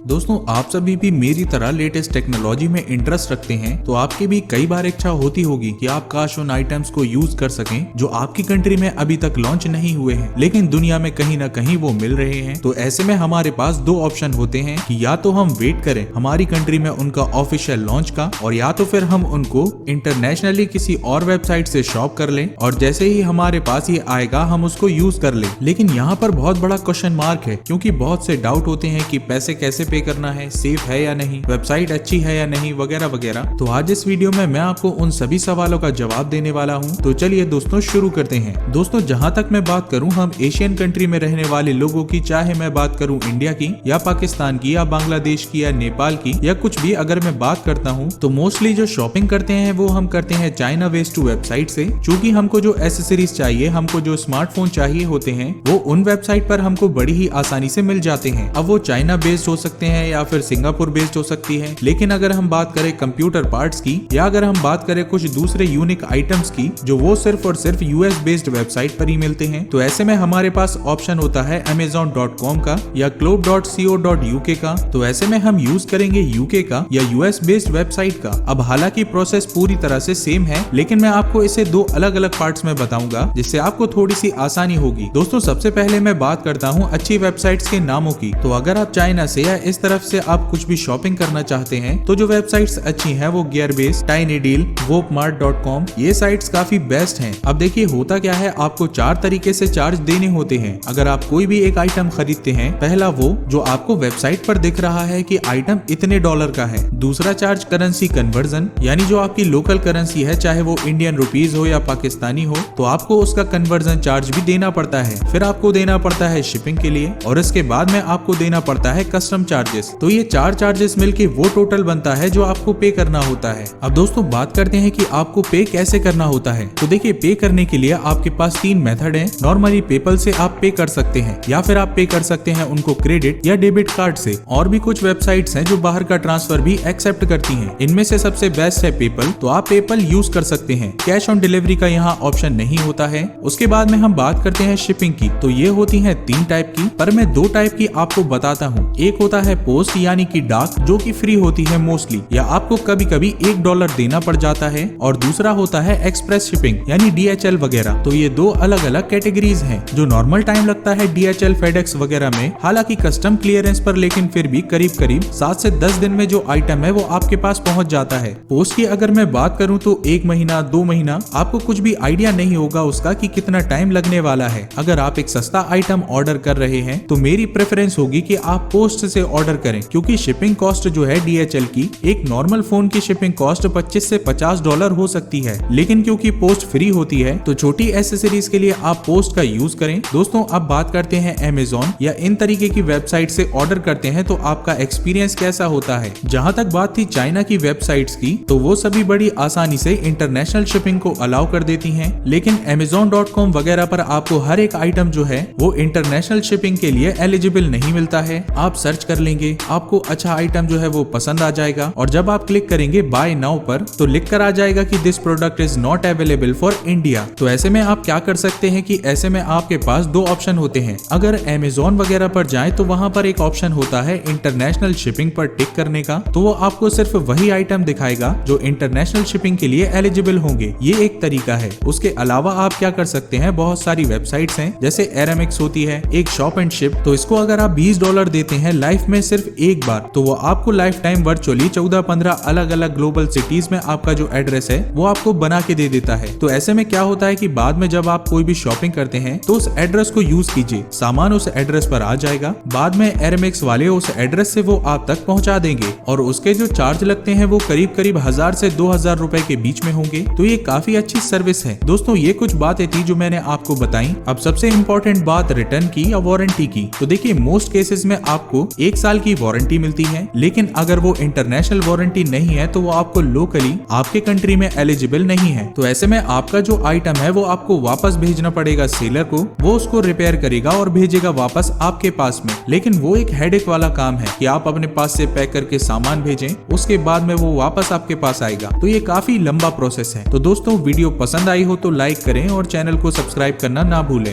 दोस्तों, आप सभी भी मेरी तरह लेटेस्ट टेक्नोलॉजी में इंटरेस्ट रखते हैं, तो आपकी भी कई बार इच्छा होती होगी कि आप काश उन आइटम्स को यूज कर सकें जो आपकी कंट्री में अभी तक लॉन्च नहीं हुए हैं, लेकिन दुनिया में कहीं ना कहीं वो मिल रहे हैं। तो ऐसे में हमारे पास दो ऑप्शन होते हैं कि या तो हम वेट करें हमारी कंट्री में उनका ऑफिशियल लॉन्च का, और या तो फिर हम उनको इंटरनेशनली किसी और वेबसाइट से शॉप कर लें और जैसे ही हमारे पास ये आएगा हम उसको यूज कर लें। लेकिन यहाँ पर बहुत बड़ा क्वेश्चन मार्क है, क्योंकि बहुत से डाउट होते हैं कि पैसे कैसे पे करना है, सेफ है या नहीं, वेबसाइट अच्छी है या नहीं, वगैरह वगैरह। तो आज इस वीडियो में मैं आपको उन सभी सवालों का जवाब देने वाला हूं। तो चलिए दोस्तों शुरू करते हैं। दोस्तों, जहां तक मैं बात करूं हम एशियन कंट्री में रहने वाले लोगों की, चाहे मैं बात करूं इंडिया की या पाकिस्तान की या बांग्लादेश की या नेपाल की या कुछ भी, अगर मैं बात करता हूं तो मोस्टली जो शॉपिंग करते हैं वो हम करते हैं चाइना बेस्ड वेबसाइट से। चूंकि हमको जो एसेसरीज चाहिए, हमको जो स्मार्टफोन चाहिए होते हैं, वो उन वेबसाइट पर हमको बड़ी ही आसानी से मिल जाते हैं। अब वो चाइना बेस्ड हो सकते हैं या फिर सिंगापुर बेस्ड हो सकती है, लेकिन अगर हम बात करें कंप्यूटर पार्ट्स की या अगर हम बात करें कुछ दूसरे यूनिक आइटम्स की जो वो सिर्फ और सिर्फ यूएस बेस्ड वेबसाइट पर ही मिलते हैं, तो ऐसे में हमारे पास ऑप्शन होता है amazon.com का या globe.co.uk का। तो ऐसे में हम यूज करेंगे यूके का या यूएस बेस्ड वेबसाइट का। अब हालांकि प्रोसेस पूरी तरह से सेम है, लेकिन मैं आपको इसे दो अलग अलग पार्ट्स में बताऊंगा जिससे आपको थोड़ी सी आसानी होगी। दोस्तों, सबसे पहले मैं बात करता हूँ अच्छी वेबसाइट्स के नामों की। तो अगर आप चाइना से या इस तरफ से आप कुछ भी शॉपिंग करना चाहते हैं तो जो वेबसाइट्स अच्छी हैं वो Gearbase, TinyDeal, Wopmart.com, ये साइट्स काफी बेस्ट हैं। अब देखिए होता क्या है, आपको 4 तरीके से चार्ज देने होते हैं अगर आप कोई भी एक आइटम खरीदते हैं। पहला वो जो आपको वेबसाइट पर दिख रहा है कि आइटम इतने डॉलर का है। दूसरा चार्ज करेंसी कन्वर्जन, यानी जो आपकी लोकल करेंसी है, चाहे वो इंडियन रुपीज हो या पाकिस्तानी हो, तो आपको उसका कन्वर्जन चार्ज भी देना पड़ता है। फिर आपको देना पड़ता है शिपिंग के लिए, और इसके बाद में आपको देना पड़ता है कस्टम चार्जेस। तो ये 4 चार्जेस मिलके वो टोटल बनता है जो आपको पे करना होता है। अब दोस्तों बात करते हैं कि आपको पे कैसे करना होता है। तो देखिए, पे करने के लिए आपके पास 3 मेथड हैं। नॉर्मली पेपल से आप पे कर सकते हैं या फिर आप पे कर सकते हैं उनको क्रेडिट या डेबिट कार्ड से। और भी कुछ वेबसाइट्स हैं जो बाहर का ट्रांसफर भी एक्सेप्ट करती हैं। इनमें से सबसे बेस्ट है पेपल, तो आप पेपल यूज कर सकते हैं। कैश ऑन डिलीवरी का यहाँ ऑप्शन नहीं होता है। उसके बाद में हम बात करते हैं शिपिंग की। तो ये होती है 3 टाइप की, पर मैं 2 टाइप की आपको बताता हूँ। एक होता है पोस्ट यानी कि डाक, जो कि फ्री होती है मोस्टली, या आपको कभी कभी $1 देना पड़ जाता है। और दूसरा होता है एक्सप्रेस शिपिंग यानी DHL वगैरह। तो ये 2 अलग अलग कैटेगरीज हैं। जो नॉर्मल टाइम लगता है DHL, FedEx वगैरह में, हालांकि कस्टम क्लियरेंस पर, लेकिन फिर भी करीब करीब 7 से 10 दिन में जो आइटम है वो आपके पास पहुंच जाता है। पोस्ट की अगर मैं बात करूं तो 1 महीना 2 महीना आपको कुछ भी आइडिया नहीं होगा उसका कि कितना टाइम लगने वाला है। अगर आप एक सस्ता आइटम ऑर्डर कर रहे हैं तो मेरी प्रेफरेंस होगी कि आप पोस्ट से ऑर्डर करें, क्योंकि शिपिंग कॉस्ट जो है DHL की, एक नॉर्मल फोन की शिपिंग कॉस्ट $25 से $50 हो सकती है, लेकिन क्योंकि पोस्ट फ्री होती है तो छोटी एसेसरीज के लिए आप पोस्ट का यूज करें। दोस्तों, अब बात करते हैं Amazon या इन तरीके की वेबसाइट से ऑर्डर करते हैं तो आपका एक्सपीरियंस कैसा होता है। जहां तक बात थी चाइना की वेबसाइट्स की, तो वो सभी बड़ी आसानी से इंटरनेशनल शिपिंग को अलाउ कर देती हैं, लेकिन Amazon.com वगैरह पर आपको हर एक आइटम जो है वो इंटरनेशनल शिपिंग के लिए एलिजिबल नहीं मिलता है। आप सर्च कर लेंगे, आपको अच्छा आइटम जो है वो पसंद आ जाएगा, और जब आप क्लिक करेंगे बाय नाउ पर तो लिख कर आ जाएगा कि this product is not available for India. तो ऐसे में आप क्या कर सकते हैं कि ऐसे में आपके पास 2 ऑप्शन होते हैं। अगर Amazon वगैरह पर जाएं तो वहां पर एक ऑप्शन होता है इंटरनेशनल शिपिंग पर टिक करने का, तो वो आपको सिर्फ वही आइटम दिखाएगा जो इंटरनेशनल शिपिंग के लिए एलिजिबल होंगे। ये एक तरीका है। उसके अलावा आप क्या कर सकते हैं, बहुत सारी वेबसाइट्स हैं, जैसे Aramex होती है, एक शॉप एंड शिप। तो इसको अगर आप $20 देते हैं लाइफ में सिर्फ एक बार, तो वो आपको लाइफ टाइम वर्चुअली 14-15 अलग अलग ग्लोबल सिटीज में आपका जो एड्रेस है वो आपको बना के दे देता है। तो ऐसे में क्या होता है कि बाद में जब आप कोई भी शॉपिंग करते हैं तो उस एड्रेस को यूज कीजिए, सामान उस एड्रेस पर आ जाएगा। बाद में Aramex वाले उस एड्रेस से वो आप तक पहुंचा देंगे, और उसके जो चार्ज लगते हैं वो करीब करीब 1000 से 2000 रुपए के बीच में होंगे। तो ये काफी अच्छी सर्विस है। दोस्तों, ये कुछ बातें थी जो मैंने आपको बताई। अब सबसे इम्पोर्टेंट बात रिटर्न की या वारंटी की। तो देखिए, मोस्ट केसेस में आपको 1 साल की वारंटी मिलती है, लेकिन अगर वो इंटरनेशनल वारंटी नहीं है तो वो आपको लोकली आपके कंट्री में एलिजिबल नहीं है। तो ऐसे में आपका जो आइटम है वो आपको वापस भेजना पड़ेगा सेलर को, वो उसको रिपेयर करेगा और भेजेगा वापस आपके पास में। लेकिन वो एक हेडेक वाला काम है कि आप अपने पास से पैक करके सामान भेजें, उसके बाद में वो वापस आपके पास आएगा। तो ये काफी लंबा प्रोसेस है। तो दोस्तों, वीडियो पसंद आई हो तो लाइक करें और चैनल को सब्सक्राइब करना ना भूलें।